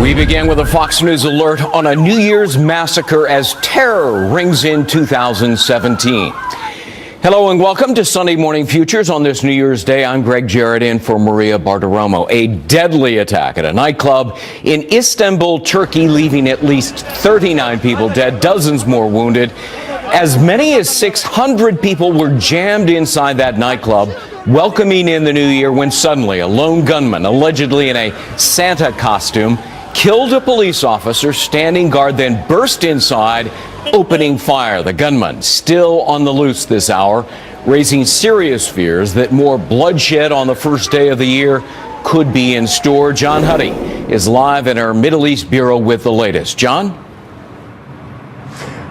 We begin with a Fox News alert on a New Year's massacre as terror rings in 2017. Hello and welcome to Sunday Morning Futures on this New Year's Day. I'm Greg Jarrett in for Maria Bartiromo. A deadly attack at a nightclub in Istanbul, Turkey, leaving at least 39 people dead, dozens more wounded. As many as 600 people were jammed inside that nightclub, welcoming in the new year, when suddenly a lone gunman, allegedly in a Santa costume, killed a police officer standing guard, then burst inside, opening fire. The gunman still on the loose this hour, raising serious fears that more bloodshed on the first day of the year could be in store. John Huddy is live in our Middle East Bureau with the latest. John?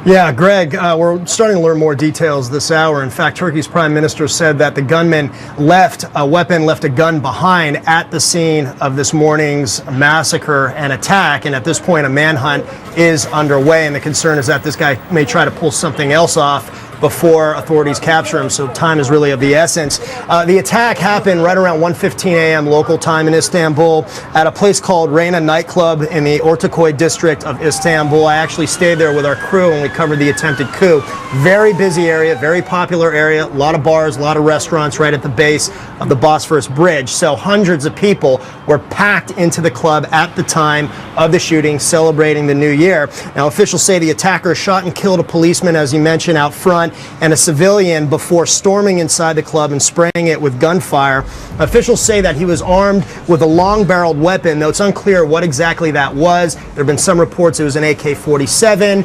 Yeah, Greg, we're starting to learn more details this hour. In fact, Turkey's prime minister said that the gunman left a gun behind at the scene of this morning's massacre and attack. And at this point, a manhunt is underway. And the concern is that this guy may try to pull something else off before authorities capture him, so time is really of the essence. The attack happened right around 1:15 a.m. local time in Istanbul at a place called Reyna nightclub in the Ortaköy district of Istanbul. I actually stayed there with our crew when we covered the attempted coup. Very busy area, very popular area, a lot of bars, a lot of restaurants right at the base of the Bosphorus Bridge. So hundreds of people were packed into the club at the time of the shooting, celebrating the new year. Now, officials say the attacker shot and killed a policeman, as you mentioned, out front, and a civilian before storming inside the club and spraying it with gunfire. Officials say that he was armed with a long-barreled weapon, though it's unclear what exactly that was. There have been some reports it was an AK-47,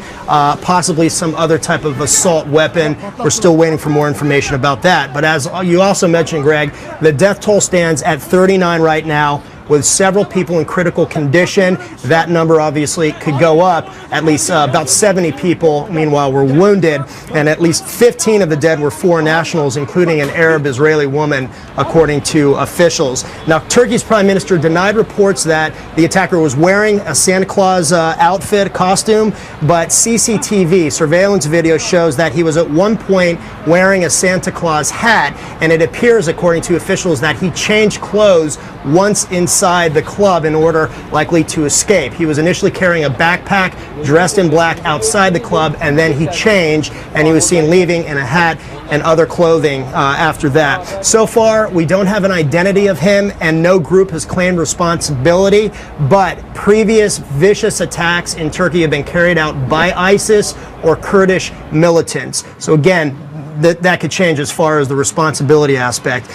possibly some other type of assault weapon. We're still waiting for more information about that. But as you also mentioned, Greg, the death toll stands at 39 right now, with several people in critical condition. That number obviously could go up. At least about 70 people, meanwhile, were wounded, and at least 15 of the dead were foreign nationals, including an Arab-Israeli woman, according to officials. Now, Turkey's prime minister denied reports that the attacker was wearing a Santa Claus outfit, costume, but CCTV surveillance video shows that he was at one point wearing a Santa Claus hat, and it appears, according to officials, that he changed clothes once inside the club in order likely to escape. He was initially carrying a backpack, dressed in black outside the club, and then he changed, and he was seen leaving in a hat and other clothing after that. So far, we don't have an identity of him, and no group has claimed responsibility, but previous vicious attacks in Turkey have been carried out by ISIS or Kurdish militants. So again, that could change as far as the responsibility aspect.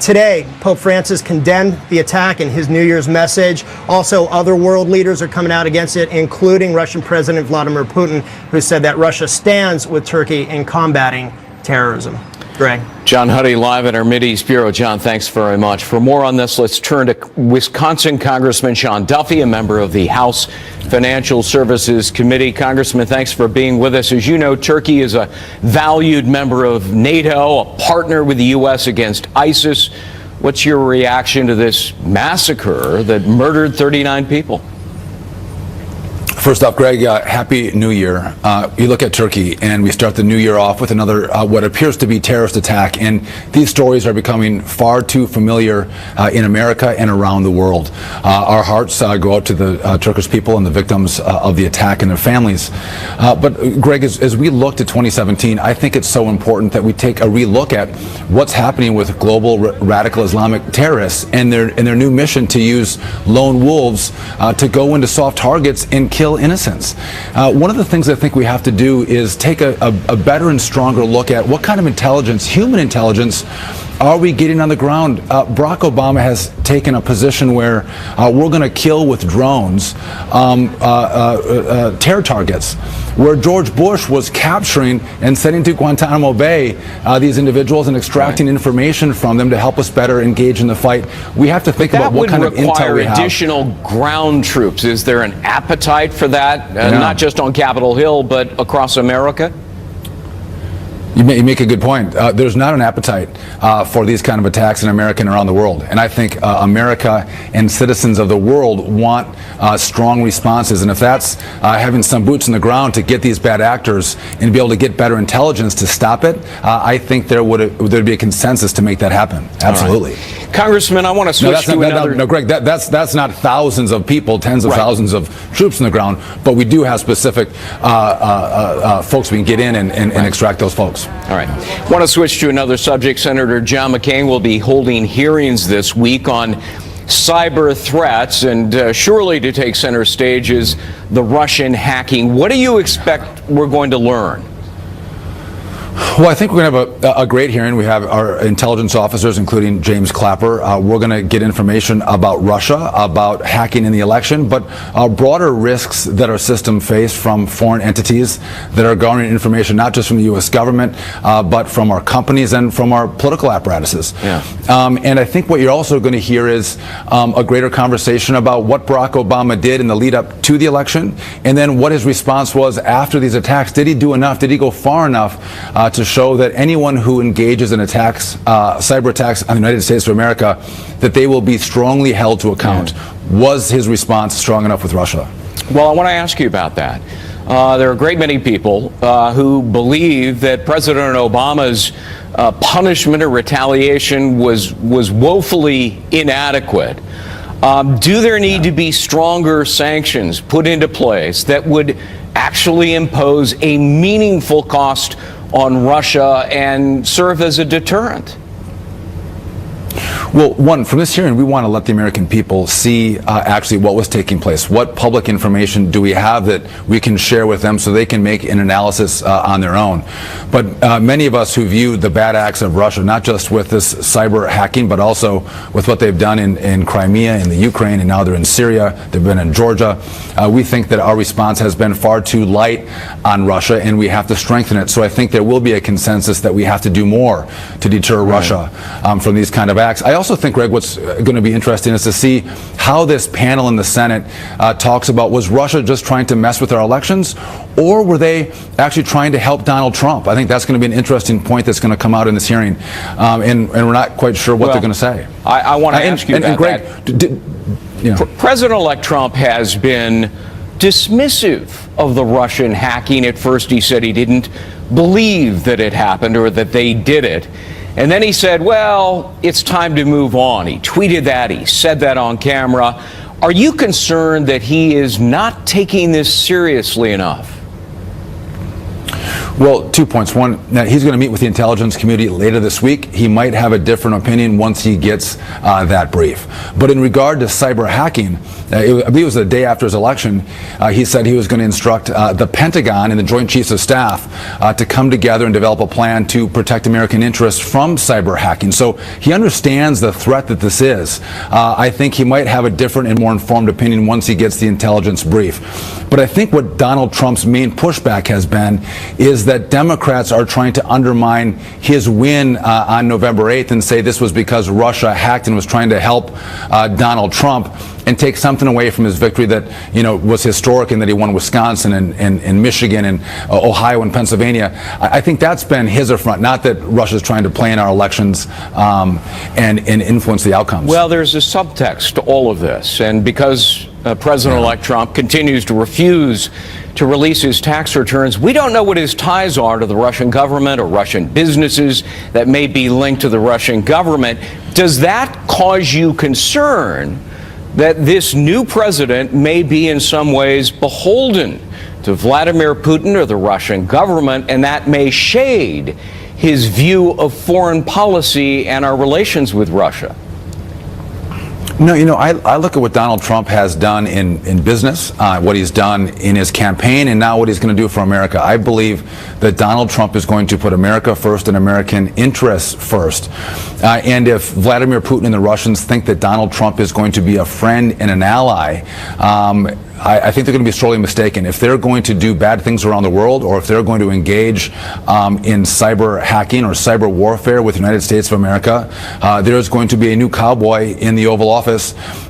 Today, Pope Francis condemned the attack in his New Year's message. Also, other world leaders are coming out against it, including Russian President Vladimir Putin, who said that Russia stands with Turkey in combating terrorism. Greg. John Huddy live at our Mideast Bureau. John, thanks very much. For more on this, let's turn to Wisconsin Congressman Sean Duffy, a member of the House Financial Services Committee. Congressman, thanks for being with us. As you know, Turkey is a valued member of NATO, a partner with the U.S. against ISIS. What's your reaction to this massacre that murdered 39 people? First off, Greg, Happy New Year. You look at Turkey, and we start the new year off with another what appears to be terrorist attack, and these stories are becoming far too familiar in America and around the world. Our hearts go out to the Turkish people and the victims of the attack and their families. But Greg, as we look to 2017, I think it's so important that we take a relook at what's happening with global radical Islamic terrorists and their new mission to use lone wolves to go into soft targets and kill innocence. One of the things I think we have to do is take a better and stronger look at what kind of intelligence, human intelligence, are we getting on the ground. Barack Obama has taken a position where we're going to kill with drones terror targets, where George Bush was capturing and sending to Guantanamo Bay these individuals and extracting information from them to help us better engage in the fight. We have to think about what kind of intel we have. That would require additional ground troops. Is there an appetite for that, not just on Capitol Hill, but across America? You make a good point. There's not an appetite for these kind of attacks in America and around the world. And I think America and citizens of the world want strong responses. And if that's having some boots on the ground to get these bad actors and be able to get better intelligence to stop it, I think there'd be a consensus to make that happen. Absolutely. Congressman, I want to switch to another. No, Greg, that's not thousands of people, tens of thousands of troops in the ground, but we do have specific folks we can get in and extract those folks. All right. I want to switch to another subject. Senator John McCain will be holding hearings this week on cyber threats, and surely to take center stage is the Russian hacking. What do you expect we're going to learn? Well, I think we're going to have a great hearing. We have our intelligence officers, including James Clapper. We're going to get information about Russia, about hacking in the election, but broader risks that our system face from foreign entities that are garnering information not just from the U.S. government, but from our companies and from our political apparatuses. Yeah. And I think what you're also going to hear is a greater conversation about what Barack Obama did in the lead up to the election, and then what his response was after these attacks. Did he do enough? Did he go far enough to show that anyone who engages in attacks, cyber attacks on the United States of America, that they will be strongly held to account? Yeah. Was his response strong enough with Russia? Well, I want to ask you about that. There are a great many people who believe that President Obama's punishment or retaliation was woefully inadequate. Do there need to be stronger sanctions put into place that would actually impose a meaningful cost on Russia and serve as a deterrent? Well, one, from this hearing, we want to let the American people see actually what was taking place. What public information do we have that we can share with them so they can make an analysis on their own? But many of us who view the bad acts of Russia, not just with this cyber hacking, but also with what they've done in Crimea, in the Ukraine, and now they're in Syria, they've been in Georgia, we think that our response has been far too light on Russia, and we have to strengthen it. So I think there will be a consensus that we have to do more to deter Russia from these kind of acts. I also think, Greg, what's going to be interesting is to see how this panel in the Senate talks about, was Russia just trying to mess with our elections, or were they actually trying to help Donald Trump? I think that's going to be an interesting point that's going to come out in this hearing, and we're not quite sure what they're going to say. I want to ask you about Greg, that. President-elect Trump has been dismissive of the Russian hacking. At first he said he didn't believe that it happened or that they did it. And then he said, well, it's time to move on. He tweeted that. He said that on camera. Are you concerned that he is not taking this seriously enough? Well, 2 points. One, he's going to meet with the intelligence community later this week. He might have a different opinion once he gets that brief. But in regard to cyber hacking, I believe it was the day after his election, he said he was going to instruct the Pentagon and the Joint Chiefs of Staff to come together and develop a plan to protect American interests from cyber hacking. So he understands the threat that this is. I think he might have a different and more informed opinion once he gets the intelligence brief. But I think what Donald Trump's main pushback has been is that Democrats are trying to undermine his win on November 8th and say this was because Russia hacked and was trying to help Donald Trump, and take something away from his victory that, you know, was historic, and that he won Wisconsin and Michigan and Ohio and Pennsylvania. I think that's been his affront, not that Russia's trying to play in our elections and influence the outcomes. Well, there's a subtext to all of this, and because President-elect Trump continues to refuse to release his tax returns, we don't know what his ties are to the Russian government or Russian businesses that may be linked to the Russian government. Does that cause you concern that this new president may be in some ways beholden to Vladimir Putin or the Russian government, and that may shade his view of foreign policy and our relations with Russia? No, you know, I look at what Donald Trump has done in business, what he's done in his campaign, and now what he's going to do for America. I believe that Donald Trump is going to put America first and American interests first. And if Vladimir Putin and the Russians think that Donald Trump is going to be a friend and an ally, I think they're going to be sorely mistaken. If they're going to do bad things around the world, or if they're going to engage in cyber hacking or cyber warfare with the United States of America, there's going to be a new cowboy in the Oval Office.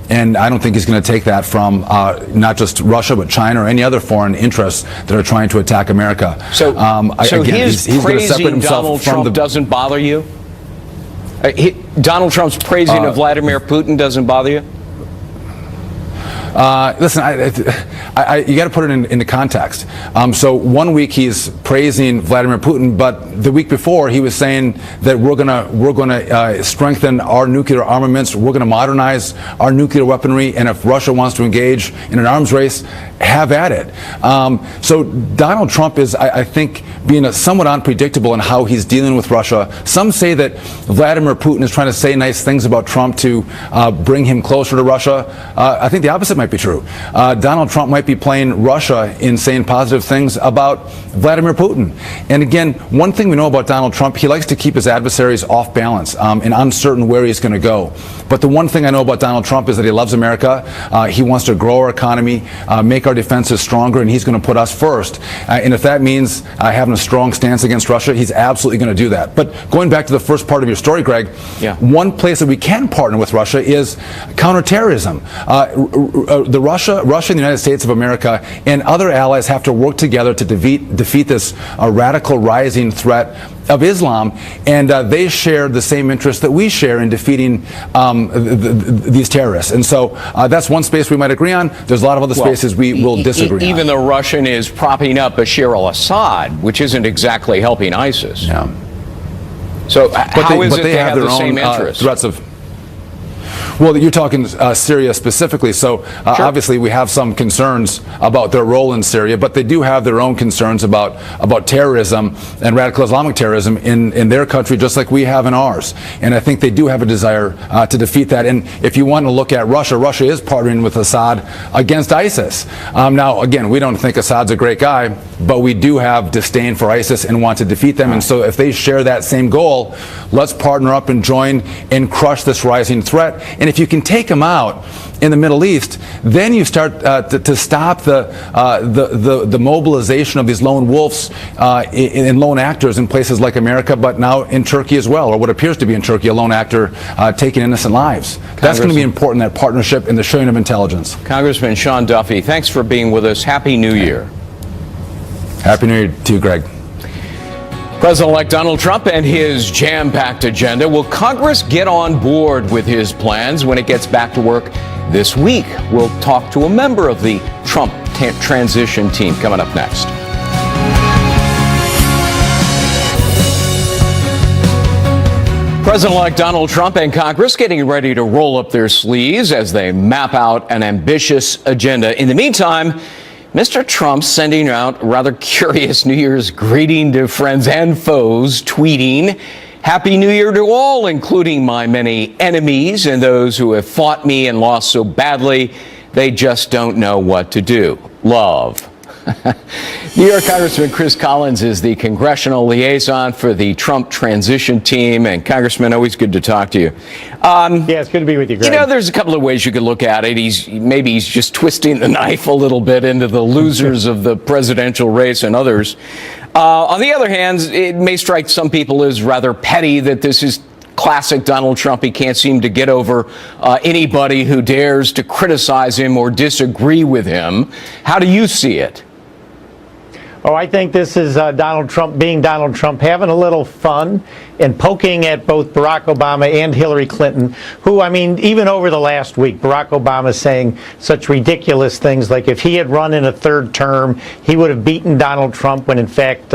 And I don't think he's going to take that from not just Russia, but China or any other foreign interests that are trying to attack America. So his praising Donald Trump doesn't bother you? Donald Trump's praising of Vladimir Putin doesn't bother you? Listen, you got to put it into context. So 1 week he's praising Vladimir Putin, but the week before he was saying that we're gonna strengthen our nuclear armaments, we're gonna modernize our nuclear weaponry, and if Russia wants to engage in an arms race, have at it. So Donald Trump is, I think, being somewhat unpredictable in how he's dealing with Russia. Some say that Vladimir Putin is trying to say nice things about Trump to bring him closer to Russia. I think the opposite might be true. Donald Trump might be playing Russia in saying positive things about Vladimir Putin. And again, one thing we know about Donald Trump, he likes to keep his adversaries off balance and uncertain where he's going to go. But the one thing I know about Donald Trump is that he loves America. He wants to grow our economy, make our defenses stronger, and he's going to put us first. And if that means having a strong stance against Russia, he's absolutely going to do that. But going back to the first part of your story, Greg, one place that we can partner with Russia is counterterrorism. Russia and the United States of America and other allies have to work together to defeat this radical rising threat of Islam, and they share the same interests that we share in defeating these terrorists. And so that's one space we might agree on. There's a lot of other spaces we will disagree on. Even though Russia is propping up Bashar al-Assad, which isn't exactly helping ISIS. Yeah. So how is it they have the same interests? Threats of. Well, you're talking Syria specifically, so Sure. Obviously we have some concerns about their role in Syria, but they do have their own concerns about terrorism and radical Islamic terrorism in their country, just like we have in ours. And I think they do have a desire to defeat that. And if you want to look at Russia, Russia is partnering with Assad against ISIS. Now, again, we don't think Assad's a great guy, but we do have disdain for ISIS and want to defeat them. And so if they share that same goal, let's partner up and join and crush this rising threat. And if you can take them out in the Middle East, then you start to stop the mobilization of these lone wolves and lone actors in places like America, but now in Turkey as well, or what appears to be in Turkey, a lone actor taking innocent lives. That's going to be important, that partnership and the sharing of intelligence. Congressman Sean Duffy, thanks for being with us. Happy New Year. Happy New Year to you, Greg. President-elect Donald Trump and his jam-packed agenda. Will Congress get on board with his plans when it gets back to work this week? We'll talk to a member of the Trump transition team coming up next. President-elect Donald Trump and Congress getting ready to roll up their sleeves as they map out an ambitious agenda. In the meantime, Mr. Trump sending out a rather curious New Year's greeting to friends and foes, tweeting, "Happy New Year to all, including my many enemies and those who have fought me and lost so badly they just don't know what to do. Love." New York Congressman Chris Collins is the congressional liaison for the Trump transition team. And Congressman, always good to talk to you. Yeah, it's good to be with you, Greg. You know, there's a couple of ways you could look at it. Maybe he's just twisting the knife a little bit into the losers of the presidential race and others. On the other hand, it may strike some people as rather petty that this is classic Donald Trump. He can't seem to get over anybody who dares to criticize him or disagree with him. How do you see it? Oh, I think this is Donald Trump being Donald Trump, having a little fun and poking at both Barack Obama and Hillary Clinton, who, I mean, even over the last week, Barack Obama saying such ridiculous things like if he had run in a third term, he would have beaten Donald Trump, when in fact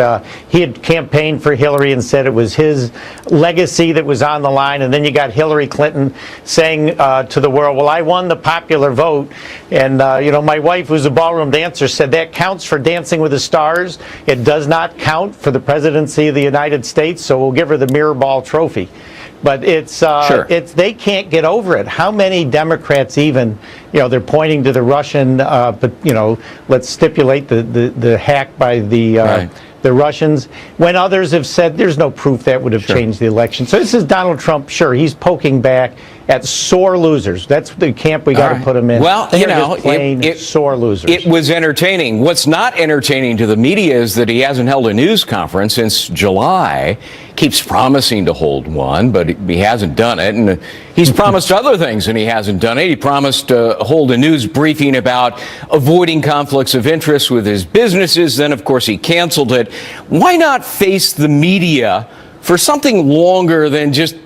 he had campaigned for Hillary and said it was his legacy that was on the line. And then you got Hillary Clinton saying to the world, well, I won the popular vote. And, you know, my wife, who's a ballroom dancer, said that counts for Dancing with the Stars. It does not count for the presidency of the United States, so we'll give her the mirror ball trophy. But it's they can't get over it. How many Democrats even, you know, they're pointing to the Russian, but you know, let's stipulate the hack by the Russians, when others have said there's no proof that would have changed the election. So this is Donald Trump. Sure, he's poking back at sore losers. That's the camp we got to put him in. Well, They're you know, just plain sore losers. It was entertaining. What's not entertaining to the media is that he hasn't held a news conference since July. Keeps promising to hold one, but he hasn't done it. And he's promised other things and he hasn't done it. He promised to hold a news briefing about avoiding conflicts of interest with his businesses. Then, of course, he canceled it. Why not face the media for something longer than just,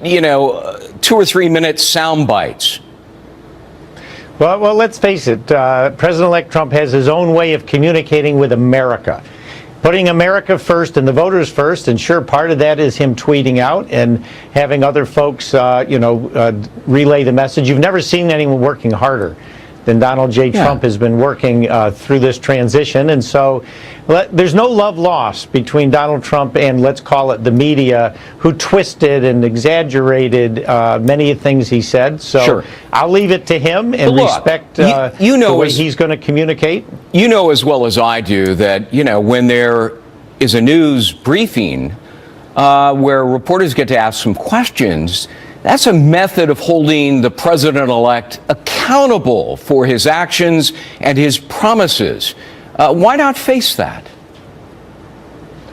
2 or 3 minute sound bites? Well, let's face it. President-elect Trump has his own way of communicating with America, putting America first and the voters first. And sure, part of that is him tweeting out and having other folks, relay the message. You've never seen anyone working harder than Donald J. Trump has been working through this transition. And so there's no love lost between Donald Trump and, let's call it, the media, who twisted and exaggerated many things he said. So I'll leave it to him and respect the way he's going to communicate. You know as well as I do that, when there is a news briefing where reporters get to ask some questions, that's a method of holding the president-elect accountable for his actions and his promises. Why not face that?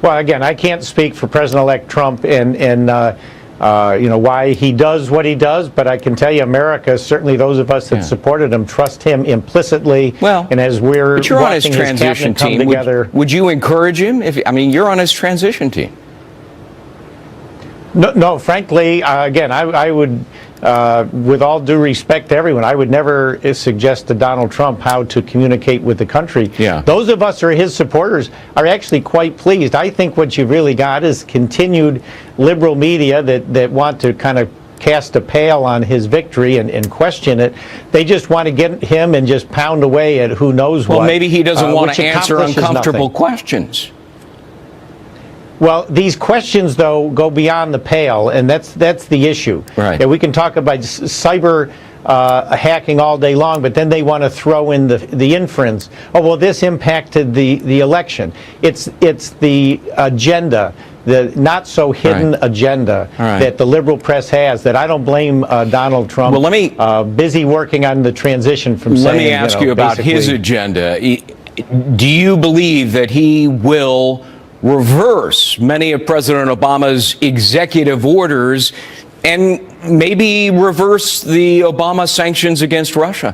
Well, again, I can't speak for President-elect Trump and why he does what he does, but I can tell you, America, certainly those of us that supported him, trust him implicitly. Well, and as we're but you're on his watching transition his cabinet team. come together, would you encourage him? You're on his transition team. No, frankly, again, I would, with all due respect to everyone, I would never suggest to Donald Trump how to communicate with the country. Yeah. Those of us who are his supporters are actually quite pleased. I think what you've really got is continued liberal media that want to kind of cast a pale on his victory and question it. They just want to get him and just pound away at who knows what. Well, maybe he doesn't want to answer uncomfortable nothing. questions. Well, these questions, though, go beyond the pale, and that's the issue. Right. And we can talk about cyber hacking all day long, but then they want to throw in the inference. Oh, well, this impacted the election. It's the agenda, the not so hidden agenda that the liberal press has. That I don't blame Donald Trump. Well, let me busy working on the transition from. Let me ask you about his agenda. Do you believe that he will reverse many of President Obama's executive orders and maybe reverse the Obama sanctions against Russia?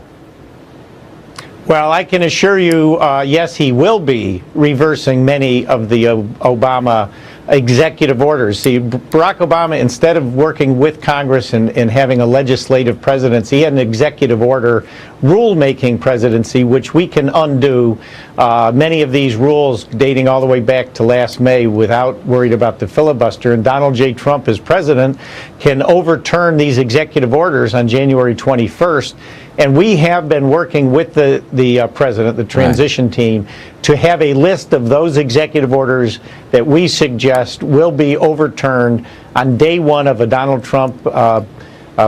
Well, I can assure you, yes, he will be reversing many of the Obama executive orders. See, Barack Obama, instead of working with Congress and having a legislative presidency, he had an executive order rule-making presidency, which we can undo many of these rules dating all the way back to last May without worried about the filibuster. And Donald J. Trump, as president, can overturn these executive orders on January 21st. And we have been working with the president, the transition team, to have a list of those executive orders that we suggest will be overturned on day one of a Donald Trump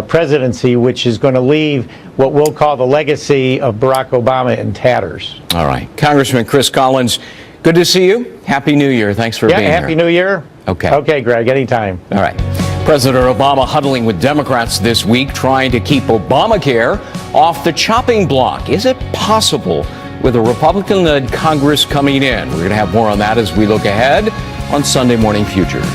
presidency, which is going to leave what we'll call the legacy of Barack Obama in tatters. All right. Congressman Chris Collins, good to see you. Happy New Year. Thanks for being here. Happy New Year. Okay. Okay, Greg, anytime. All right. President Obama huddling with Democrats this week, trying to keep Obamacare off the chopping block. Is it possible with a Republican-led Congress coming in? We're going to have more on that as we look ahead on Sunday Morning Futures.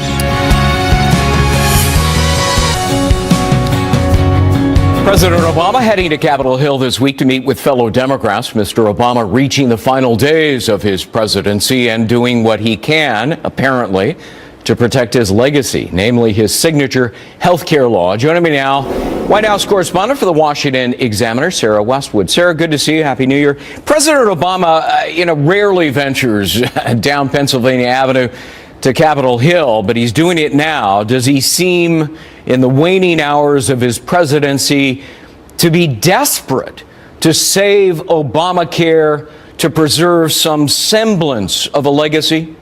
President Obama heading to Capitol Hill this week to meet with fellow Democrats. Mr. Obama reaching the final days of his presidency and doing what he can, apparently, to protect his legacy, namely his signature health care law. Joining me now, White House correspondent for the Washington Examiner, Sarah Westwood. Sarah, good to see you. Happy New Year. President Obama, rarely ventures down Pennsylvania Avenue to Capitol Hill, but he's doing it now. Does he seem, in the waning hours of his presidency, to be desperate to save Obamacare, to preserve some semblance of a legacy?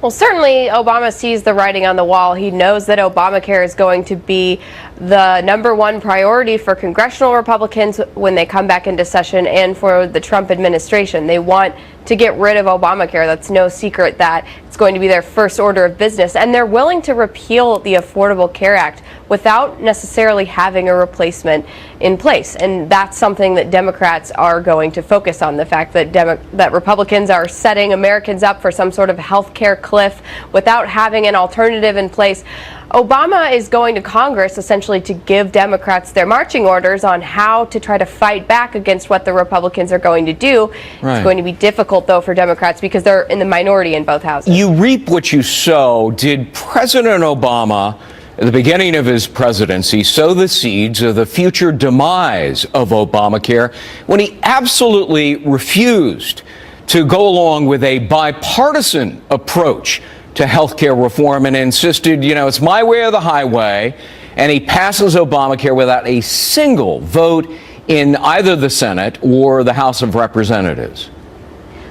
Well, certainly Obama sees the writing on the wall. He knows that Obamacare is going to be the #1 priority for congressional Republicans when they come back into session and for the Trump administration. They want to get rid of Obamacare. That's no secret that it's going to be their first order of business. And they're willing to repeal the Affordable Care Act without necessarily having a replacement in place. And that's something that Democrats are going to focus on, the fact that that Republicans are setting Americans up for some sort of health care cliff without having an alternative in place. Obama is going to Congress essentially to give Democrats their marching orders on how to try to fight back against what the Republicans are going to do. Right. It's going to be difficult, though, for Democrats because they're in the minority in both houses. You reap what you sow. Did President Obama at the beginning of his presidency, sow the seeds of the future demise of Obamacare when he absolutely refused to go along with a bipartisan approach to health care reform and insisted, it's my way or the highway, and he passes Obamacare without a single vote in either the Senate or the House of Representatives.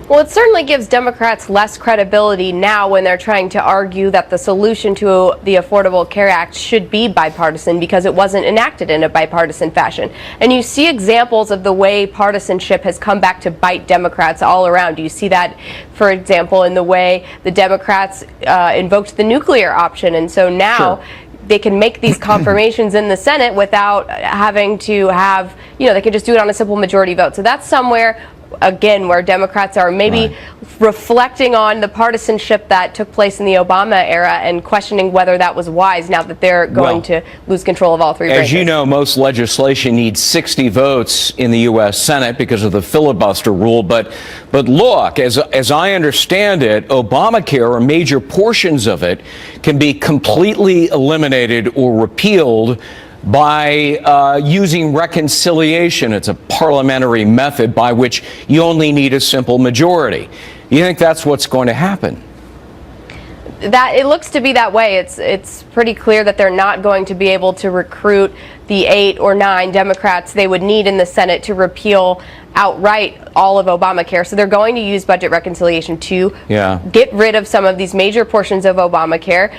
Well, it certainly gives Democrats less credibility now when they're trying to argue that the solution to the Affordable Care Act should be bipartisan because it wasn't enacted in a bipartisan fashion. And you see examples of the way partisanship has come back to bite Democrats all around. You see that, for example, in the way the Democrats invoked the nuclear option. And so now they can make these confirmations in the Senate without having to have, they can just do it on a simple majority vote. So that's somewhere, again, where Democrats are maybe reflecting on the partisanship that took place in the Obama era and questioning whether that was wise now that they're going to lose control of all three branches. As you know, most legislation needs 60 votes in the U.S. Senate because of the filibuster rule. But look, as I understand it, Obamacare, or major portions of it, can be completely eliminated or repealed by using reconciliation. It's a parliamentary method by which you only need a simple majority. You think that's what's going to happen? That it looks to be that way. It's pretty clear that they're not going to be able to recruit the 8 or 9 Democrats they would need in the Senate to repeal outright all of Obamacare. So they're going to use budget reconciliation to get rid of some of these major portions of Obamacare.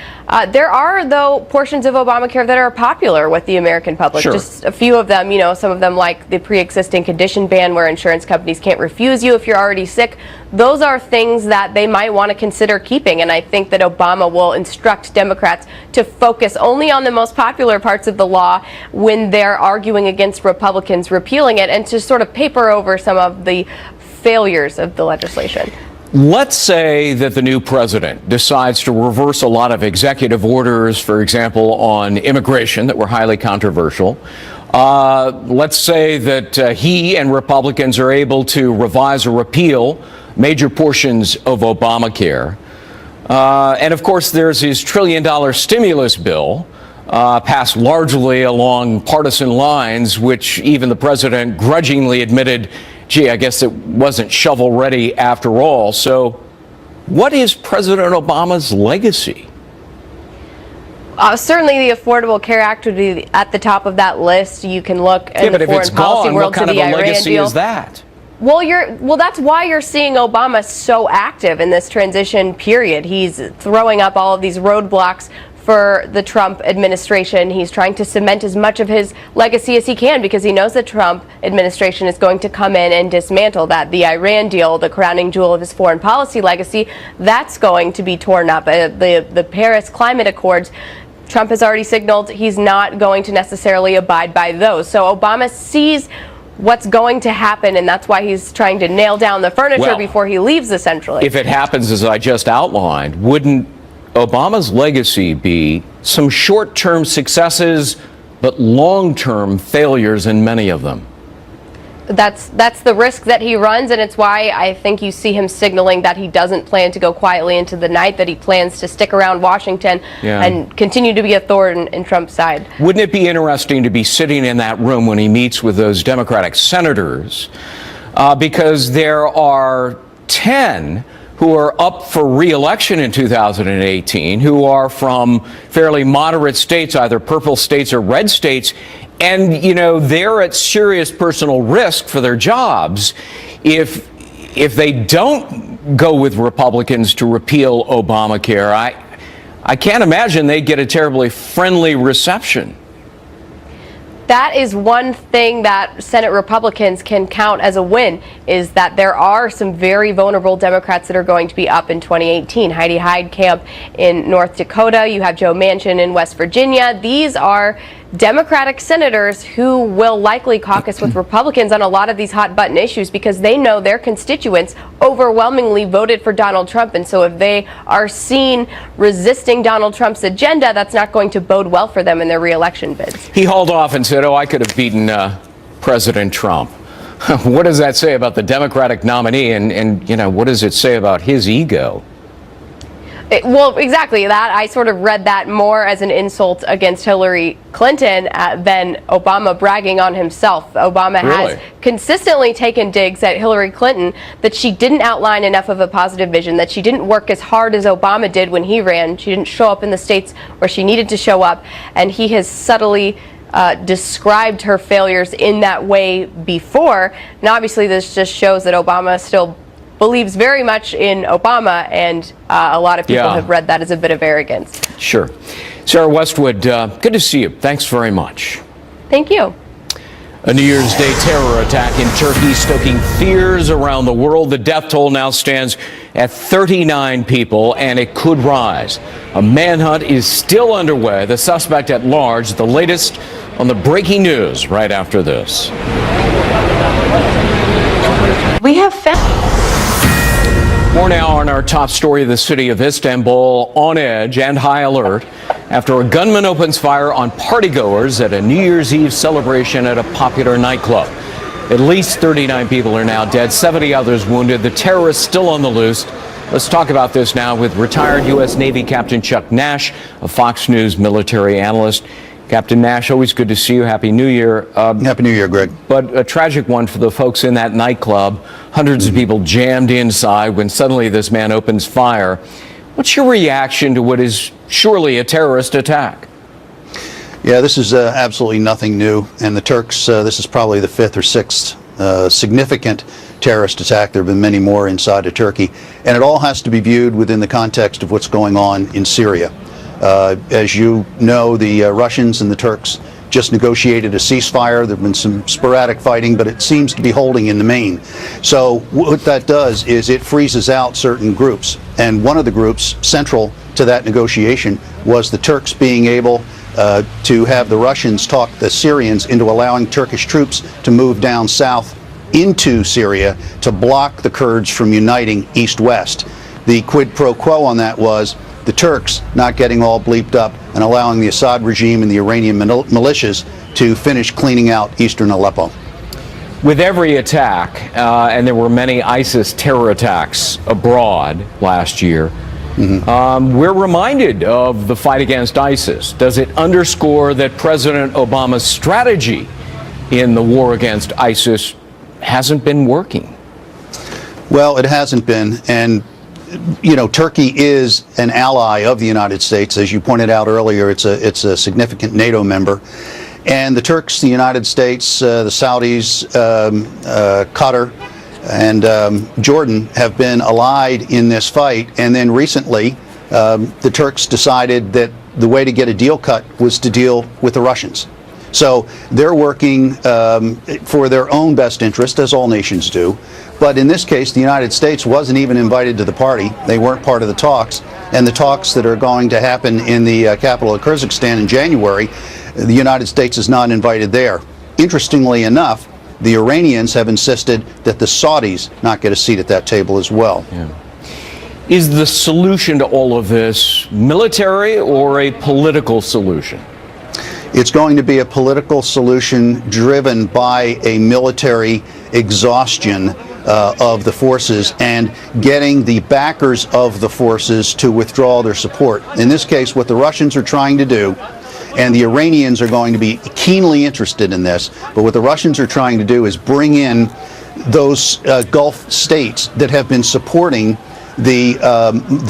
There are, though, portions of Obamacare that are popular with the American public. Just a few of them, some of them like the pre-existing condition ban where insurance companies can't refuse you if you're already sick. Those are things that they might want to consider keeping. And I think that Obama will instruct Democrats to focus only on the most popular parts of the law when they're arguing against Republicans repealing it, and to sort of paper over some of the failures of the legislation. Let's say that the new president decides to reverse a lot of executive orders, for example, on immigration that were highly controversial. Let's say that he and Republicans are able to revise or repeal major portions of Obamacare. And of course, there's his $1 trillion stimulus bill, passed largely along partisan lines, which even the president grudgingly admitted, gee, I guess it wasn't shovel-ready after all. So what is President Obama's legacy? Certainly the Affordable Care Act would be at the top of that list. You can look in the foreign policy world to the Iran deal. What kind of a legacy is that? Well, that's why you're seeing Obama so active in this transition period. He's throwing up all of these roadblocks for the Trump administration. He's trying to cement as much of his legacy as he can because he knows the Trump administration is going to come in and dismantle that. The Iran deal, the crowning jewel of his foreign policy legacy, that's going to be torn up. The Paris Climate Accords, Trump has already signaled he's not going to necessarily abide by those. So Obama sees what's going to happen, and that's why he's trying to nail down the furniture before he leaves, essentially. If it happens as I just outlined, wouldn't Obama's legacy be some short-term successes but long-term failures in many of them? That's the risk that he runs, and it's why I think you see him signaling that he doesn't plan to go quietly into the night, that he plans to stick around Washington and continue to be a thorn in Trump's side. Wouldn't it be interesting to be sitting in that room when he meets with those Democratic senators, because there are 10 who are up for re-election in 2018, who are from fairly moderate states, either purple states or red states, and, they're at serious personal risk for their jobs if they don't go with Republicans to repeal Obamacare. I can't imagine they get a terribly friendly reception. That is one thing that Senate Republicans can count as a win, is that there are some very vulnerable Democrats that are going to be up in 2018. Heidi Heitkamp in North Dakota. You have Joe Manchin in West Virginia. These are Democratic senators who will likely caucus with Republicans on a lot of these hot button issues because they know their constituents overwhelmingly voted for Donald Trump. And so if they are seen resisting Donald Trump's agenda, that's not going to bode well for them in their re-election bids. He hauled off and said, I could have beaten President Trump. What does that say about the Democratic nominee? And what does it say about his ego? Well, exactly that. I sort of read that more as an insult against Hillary Clinton than Obama bragging on himself. Obama Really? has consistently taken digs at Hillary Clinton that she didn't outline enough of a positive vision, that she didn't work as hard as Obama did when he ran. She didn't show up in the states where she needed to show up, and he has subtly described her failures in that way before. And obviously this just shows that Obama still believes very much in Obama, and a lot of people have read that as a bit of arrogance. Sure. Sarah Westwood, good to see you. Thanks very much. Thank you. A New Year's Day terror attack in Turkey stoking fears around the world. The death toll now stands at 39 people, and it could rise. A manhunt is still underway. The suspect at large. The latest on the breaking news right after this. We have found... More now on our top story. The city of Istanbul on edge and high alert after a gunman opens fire on partygoers at a New Year's Eve celebration at a popular nightclub. At least 39 people are now dead, 70 others wounded. The terrorist still on the loose. Let's talk about this now with retired U.S. Navy Captain Chuck Nash, a Fox News military analyst. Captain Nash, always good to see you. Happy New Year. Happy New Year, Greg. But a tragic one for the folks in that nightclub. Hundreds of people jammed inside when suddenly this man opens fire. What's your reaction to what is surely a terrorist attack? Yeah, this is absolutely nothing new. And the Turks, this is probably the fifth or sixth significant terrorist attack. There have been many more inside of Turkey. And it all has to be viewed within the context of what's going on in Syria. As you know, the Russians and the Turks just negotiated a ceasefire. There have been some sporadic fighting, but it seems to be holding in the main. So what that does is it freezes out certain groups. And one of the groups central to that negotiation was the Turks being able to have the Russians talk the Syrians into allowing Turkish troops to move down south into Syria to block the Kurds from uniting east-west. The quid pro quo on that was the Turks not getting all bleeped up and allowing the Assad regime and the Iranian militias to finish cleaning out eastern Aleppo. With every attack, and there were many ISIS terror attacks abroad last year, we're reminded of the fight against ISIS. Does it underscore that President Obama's strategy in the war against ISIS hasn't been working? Well, it hasn't been, and you know, Turkey is an ally of the United States. As you pointed out earlier, it's a significant NATO member. And the Turks, the United States, the Saudis, Qatar, and Jordan have been allied in this fight. And then recently, the Turks decided that the way to get a deal cut was to deal with the Russians. So they're working for their own best interest, as all nations do. But in this case, the United States wasn't even invited to the party. They weren't part of the talks. And the talks that are going to happen in the capital of Kyrgyzstan in January, the United States is not invited there. Interestingly enough, the Iranians have insisted that the Saudis not get a seat at that table as well. Yeah. Is the solution to all of this military or a political solution? It's going to be a political solution driven by a military exhaustion of the forces and getting the backers of the forces to withdraw their support. In this case, what the Russians are trying to do, and the Iranians are going to be keenly interested in this, but what the Russians are trying to do is bring in those Gulf states that have been supporting the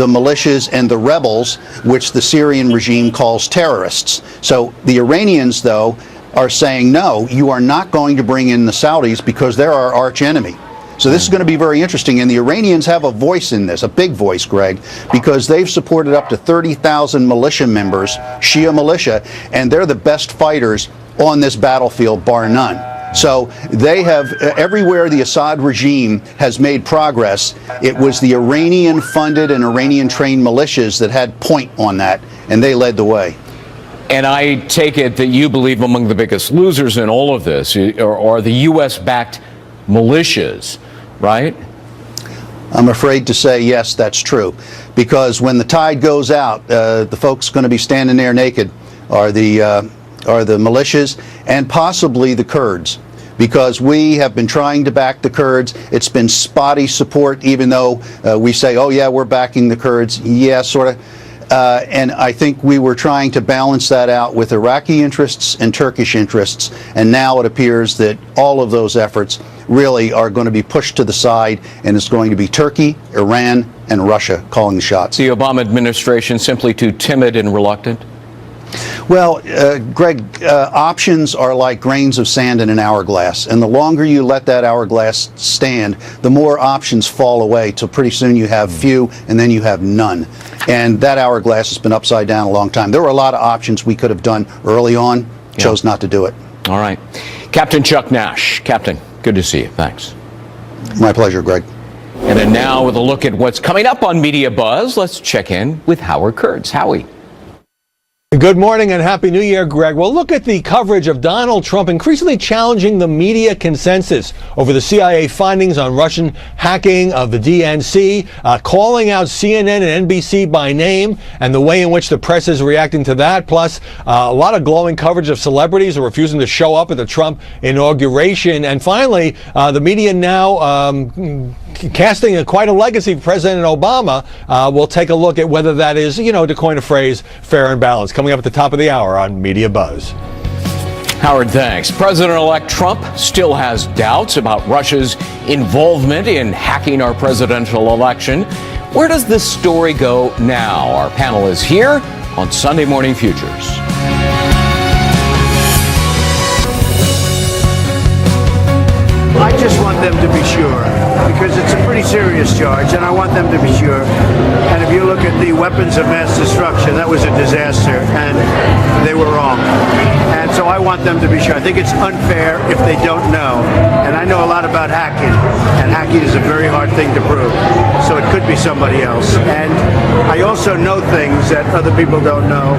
militias and the rebels, which the Syrian regime calls terrorists. So the Iranians, though, are saying, no, you are not going to bring in the Saudis because they're our arch enemy. So this is going to be very interesting, and the Iranians have a voice in this, a big voice, Greg, because they've supported up to 30,000 militia members, Shia militia, and they're the best fighters on this battlefield, bar none. So they have, everywhere the Assad regime has made progress, it was the Iranian-funded and Iranian-trained militias that had point on that, and they led the way. And I take it that you believe among the biggest losers in all of this are the U.S.-backed militias, right? I'm afraid to say yes, that's true. Because when the tide goes out, the folks going to be standing there naked are the militias and possibly the Kurds. because we have been trying to back the Kurds. It's been spotty support, even though we say, oh yeah, we're backing the Kurds. Yeah, sort of. And I think we were trying to balance that out with Iraqi interests and Turkish interests. And now it appears that all of those efforts really are going to be pushed to the side, and it's going to be Turkey, Iran, and Russia calling the shots. The Obama administration simply too timid and reluctant? Well, Greg, options are like grains of sand in an hourglass, and the longer you let that hourglass stand, the more options fall away, till pretty soon you have few, and then you have none. And that hourglass has been upside down a long time. There were a lot of options we could have done early on, chose not to do it. All right. Captain Chuck Nash. Captain, good to see you. Thanks. My pleasure, Greg. And then now with a look at what's coming up on Media Buzz, let's check in with Howard Kurtz. Howie. Good morning and Happy New Year, Greg. Well, look at the coverage of Donald Trump increasingly challenging the media consensus over the CIA findings on Russian hacking of the DNC, calling out CNN and NBC by name, and the way in which the press is reacting to that. Plus, a lot of glowing coverage of celebrities who are refusing to show up at the Trump inauguration. And finally, the media now casting quite a legacy for President Obama. We'll take a look at whether that is, to coin a phrase, fair and balanced. Coming up at the top of the hour on Media Buzz. Howard, thanks. President-elect Trump still has doubts about Russia's involvement in hacking our presidential election. Where does this story go now? Our panel is here on Sunday Morning Futures. I just want them to be sure, because it's a pretty serious charge, and I want them to be sure. And if you look at the weapons of mass destruction, that was a disaster, and they were wrong. And so I want them to be sure. I think it's unfair if they don't know. And I know a lot about hacking, and hacking is a very hard thing to prove. So it could be somebody else. And I also know things that other people don't know,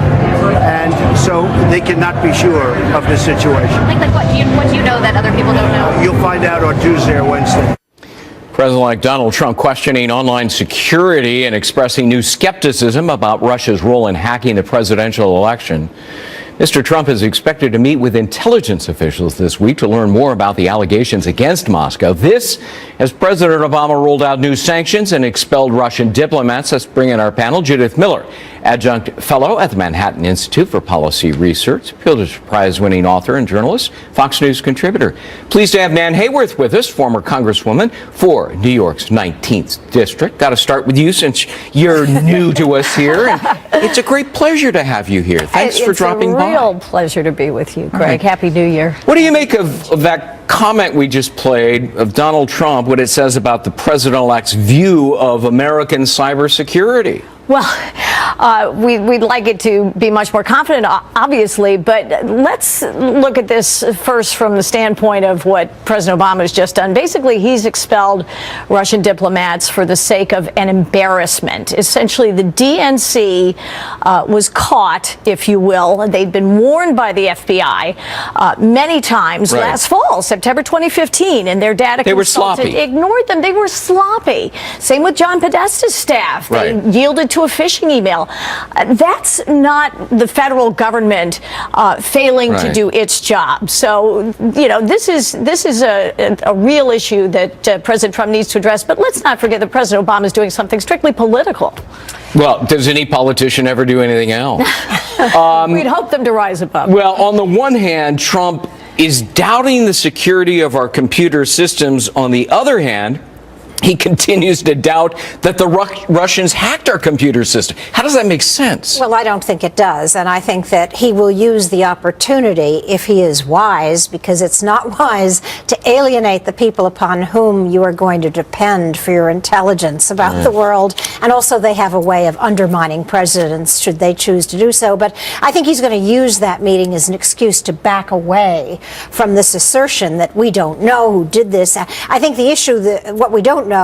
and so they cannot be sure of the situation. Like what do you know that other people don't know? You'll find out on Tuesday or Wednesday. President-elect Donald Trump questioning online security and expressing new skepticism about Russia's role in hacking the presidential election. Mr. Trump is expected to meet with intelligence officials this week to learn more about the allegations against Moscow. This, as President Obama rolled out new sanctions and expelled Russian diplomats. Let's bring in our panel. Judith Miller, adjunct fellow at the Manhattan Institute for Policy Research, Pulitzer Prize-winning author and journalist, Fox News contributor. Pleased to have Nan Hayworth with us, former Congresswoman for New York's 19th District. Got to start with you since you're new to us here. And it's a great pleasure to have you here. Thanks for dropping by. It's a real pleasure to be with you, Greg. Right. Happy New Year. What do you make of that comment we just played of Donald Trump, what it says about the president-elect's view of American cybersecurity? Well, we'd like it to be much more confident, obviously, but let's look at this first from the standpoint of what President Obama has just done. Basically, he's expelled Russian diplomats for the sake of an embarrassment. Essentially, the DNC was caught, if you will. They'd been warned by the FBI many times last fall, September 2015, and their data consultant ignored them. They were sloppy. Same with John Podesta's staff. They yielded to a phishing email. That's not the federal government failing to do its job. So, this is a real issue that President Trump needs to address. But let's not forget that President Obama is doing something strictly political. Well, does any politician ever do anything else? We'd hope them to rise above. Well, on the one hand, Trump is doubting the security of our computer systems. On the other hand, he continues to doubt that the Russians hacked our computer system. How does that make sense? Well, I don't think it does. And I think that he will use the opportunity if he is wise, because it's not wise to alienate the people upon whom you are going to depend for your intelligence about the world. And also they have a way of undermining presidents should they choose to do so. But I think he's going to use that meeting as an excuse to back away from this assertion that we don't know who did this. I think the issue, what we don't know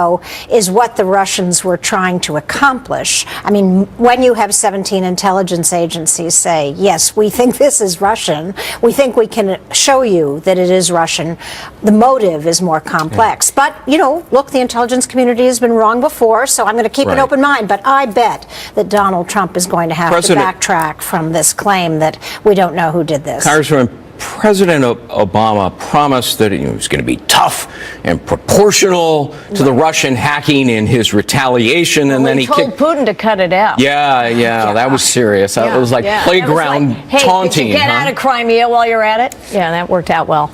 is what the Russians were trying to accomplish. I mean, when you have 17 intelligence agencies say, yes, we think this is Russian, we think we can show you that it is Russian, the motive is more complex. But, look, the intelligence community has been wrong before, so I'm going to keep an open mind. But I bet that Donald Trump is going to have to backtrack from this claim that we don't know who did this. Congressman President Obama promised that he was going to be tough and proportional to the Russian hacking in his retaliation, and then he told Putin to cut it out. Yeah, that was serious. That was like playground hey, taunting. Could you get out of Crimea while you're at it? Yeah, that worked out well.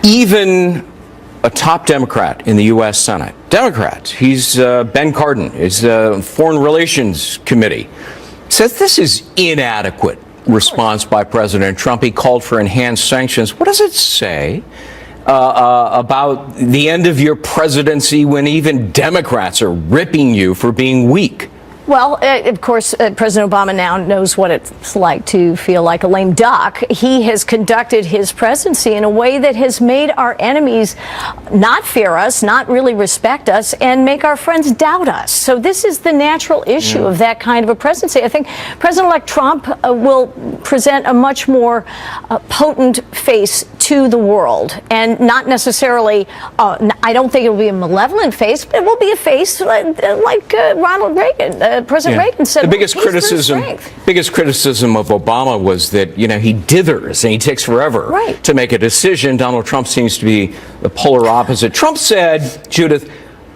Even a top Democrat in the U.S. Senate, he's Ben Cardin, is the Foreign Relations Committee, says this is inadequate response by President Trump. He called for enhanced sanctions. What does it say about the end of your presidency when even Democrats are ripping you for being weak? Well, of course, President Obama now knows what it's like to feel like a lame duck. He has conducted his presidency in a way that has made our enemies not fear us, not really respect us, and make our friends doubt us. So this is the natural issue of that kind of a presidency. I think President-elect Trump will present a much more potent face to the world, and not necessarily, I don't think it will be a malevolent face, but it will be a face like Ronald Reagan. President Reagan said the biggest criticism of Obama was that, you know, he dithers and he takes forever to make a decision. Donald Trump seems to be the polar opposite. Trump said, Judith,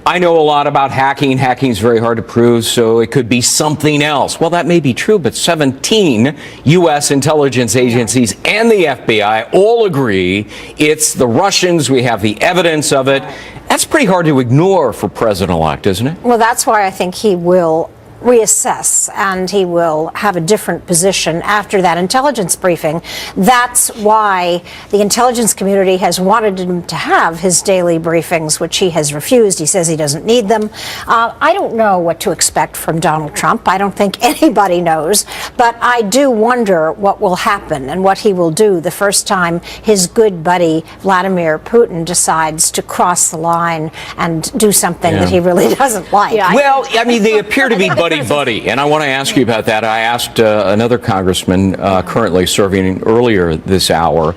I know a lot about hacking. Hacking is very hard to prove, so it could be something else. Well, that may be true, but 17 U.S. intelligence agencies and the FBI all agree it's the Russians. We have the evidence of it. That's pretty hard to ignore for President-elect, isn't it? Well, that's why I think he will reassess, and he will have a different position after that intelligence briefing. That's why the intelligence community has wanted him to have his daily briefings, which he has refused. He says he doesn't need them. I don't know what to expect from Donald Trump. I don't think anybody knows, but I do wonder what will happen and what he will do the first time his good buddy Vladimir Putin decides to cross the line and do something that he really doesn't like. Well, I mean, they appear to be buddy, and I want to ask you about that. I asked another congressman currently serving earlier this hour,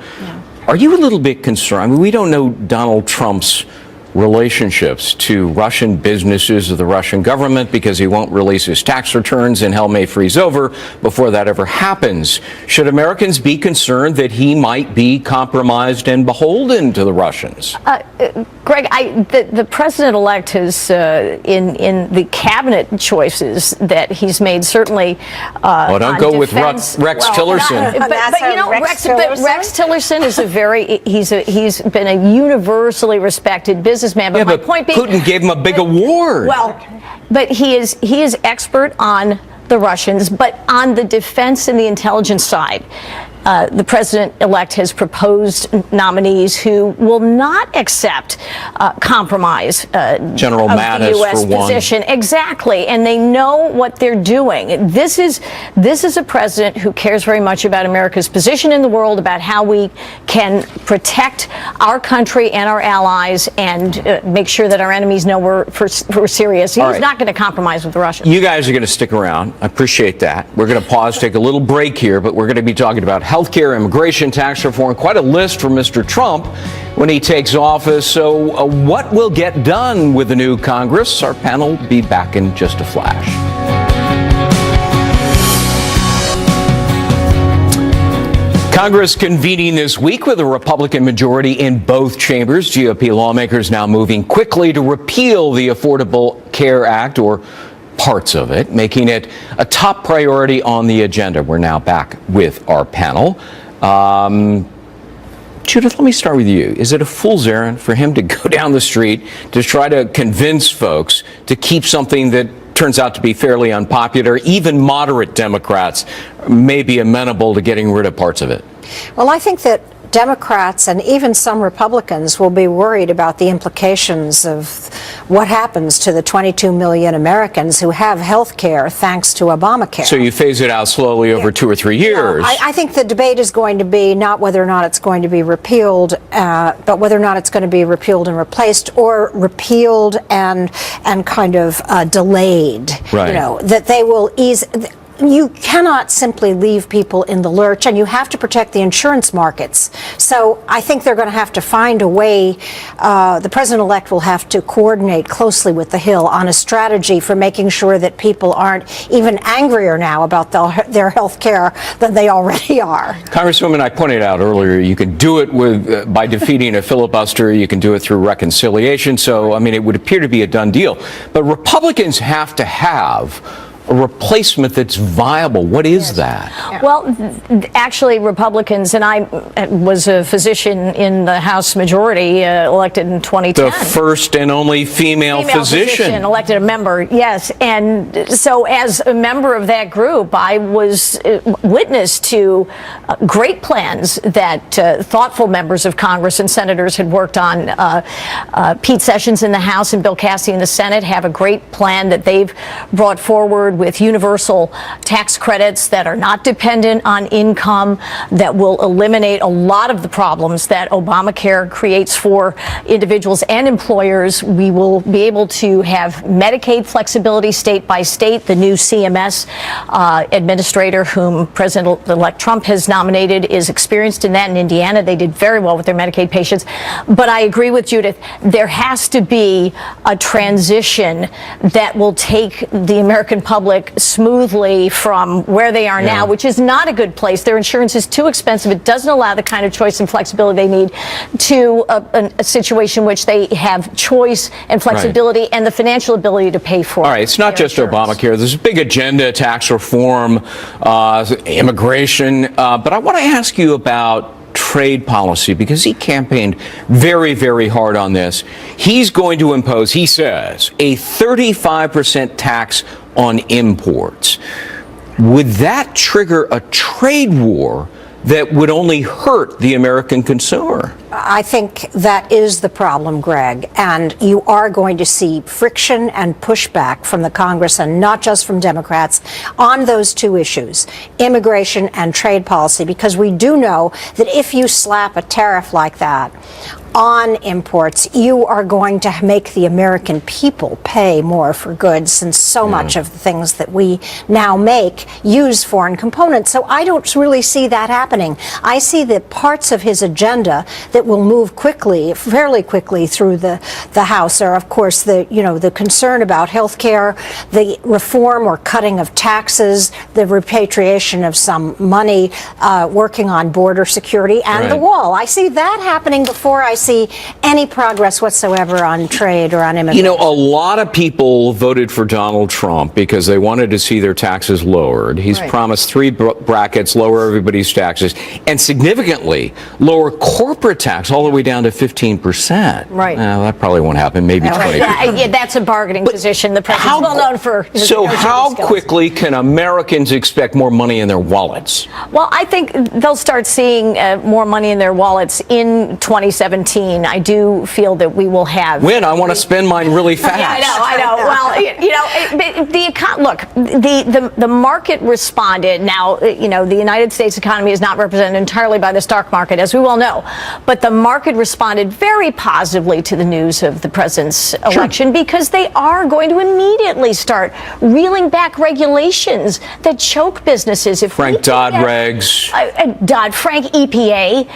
are you a little bit concerned? I mean, we don't know Donald Trump's relationships to Russian businesses or the Russian government because he won't release his tax returns and hell may freeze over before that ever happens. Should Americans be concerned that he might be compromised and beholden to the Russians? Greg, the president-elect has, in the cabinet choices that he's made, certainly. Well, don't go with Rex Tillerson. But you know, Rex Tillerson is he's been a universally respected businessman. But my point being, Putin gave him a big award. Well, but he is expert on the Russians, but on the defense and the intelligence side. The president-elect has proposed nominees who will not accept compromise General of Mattis, the U.S. for one. position. Exactly, and they know what they're doing. This is a president who cares very much about America's position in the world, about how we can protect our country and our allies, and make sure that our enemies know we're serious. He's not going to compromise with the Russians. You guys are going to stick around. I appreciate that. We're going to pause, take a little break here, but we're going to be talking about healthcare, immigration, tax reform, quite a list for Mr. Trump when he takes office. So what will get done with the new Congress? Our panel will be back in just a flash. Congress convening this week with a Republican majority in both chambers. GOP lawmakers now moving quickly to repeal the Affordable Care Act, or parts of it, making it a top priority on the agenda. We're now back with our panel. Judith, let me start with you. Is it a fool's errand for him to go down the street to try to convince folks to keep something that turns out to be fairly unpopular? Even moderate Democrats may be amenable to getting rid of parts of it. Well, I think that Democrats and even some Republicans will be worried about the implications of what happens to the 22 million Americans who have health care thanks to Obamacare. So you phase it out slowly over 2 or 3 years. I think the debate is going to be not whether or not it's going to be repealed, but whether or not it's going to be repealed and replaced, or repealed and kind of delayed. Right. You know, that they will ease. you cannot simply leave people in the lurch, and you have to protect the insurance markets. So I think they're going to have to find a way. The president-elect will have to coordinate closely with the Hill on a strategy for making sure that people aren't even angrier now about their health care than they already are. Congresswoman, I pointed out earlier, you can do it with by defeating a filibuster. You can do it through reconciliation. So, I mean, it would appear to be a done deal. But Republicans have to have a replacement that's viable. What is that? Well, actually, Republicans, and I was a physician in the House majority, elected in 2010. The first and only female physician elected a member, yes. And so as a member of that group, I was witness to great plans that thoughtful members of Congress and senators had worked on. Pete Sessions in the House and Bill Cassidy in the Senate have a great plan that they've brought forward with universal tax credits that are not dependent on income, that will eliminate a lot of the problems that Obamacare creates for individuals and employers. We will be able to have Medicaid flexibility state by state. The new CMS administrator, whom President-elect Trump has nominated, is experienced in that in Indiana. They did very well with their Medicaid patients. But I agree with Judith. There has to be a transition that will take the American public smoothly from where they are now, which is not a good place. Their insurance is too expensive. It doesn't allow the kind of choice and flexibility they need, to a situation in which they have choice and flexibility and the financial ability to pay for it. All right, it's not just Obamacare. There's a big agenda, tax reform, immigration. But I want to ask you about trade policy, because he campaigned very, very hard on this. He's going to impose, he says, a 35% tax on imports. Would that trigger a trade war that would only hurt the American consumer? I think that is the problem, Greg, and you are going to see friction and pushback from the Congress, and not just from Democrats, on those two issues, immigration and trade policy, because we do know that if you slap a tariff like that on imports, you are going to make the American people pay more for goods, since so much of the things that we now make use foreign components. So I don't really see that happening. I see the parts of his agenda that will move quickly, fairly quickly, through the House are, of course, the concern about health care, the reform or cutting of taxes, the repatriation of some money, working on border security, and the wall. I see that happening before I see any progress whatsoever on trade or on immigration. You know, a lot of people voted for Donald Trump because they wanted to see their taxes lowered. He's promised three brackets, lower everybody's taxes, and significantly lower corporate tax all the way down to 15%. Right. That probably won't happen, maybe 20%. Yeah, that's a bargaining position. The president's well known for his So how skills. quickly can Americans expect more money in their wallets? Well, I think they'll start seeing more money in their wallets in 2017. I do feel that we will have. When? I want to spend mine really fast. Yeah, I know. Well, the market responded. Now, the United States economy is not represented entirely by the stock market, as we well know, but the market responded very positively to the news of the president's election, because they are going to immediately start reeling back regulations that choke businesses. If Frank Dodd-Regs. Dodd-Frank, EPA,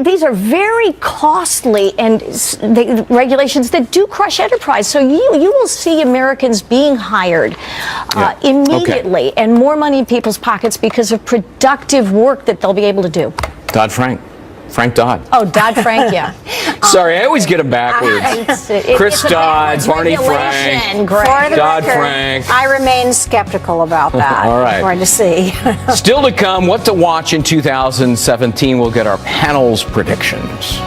these are very costly and the regulations that do crush enterprise. So you will see Americans being hired immediately, and more money in people's pockets because of productive work that they'll be able to do. Dodd-Frank. Frank Dodd. Oh, Dodd-Frank, yeah. Sorry, I always get them backwards. Chris Dodd, Barney Frank, Dodd-Frank. I remain skeptical about that. All right. We're going to see. Still to come, what to watch in 2017. We'll get our panel's predictions.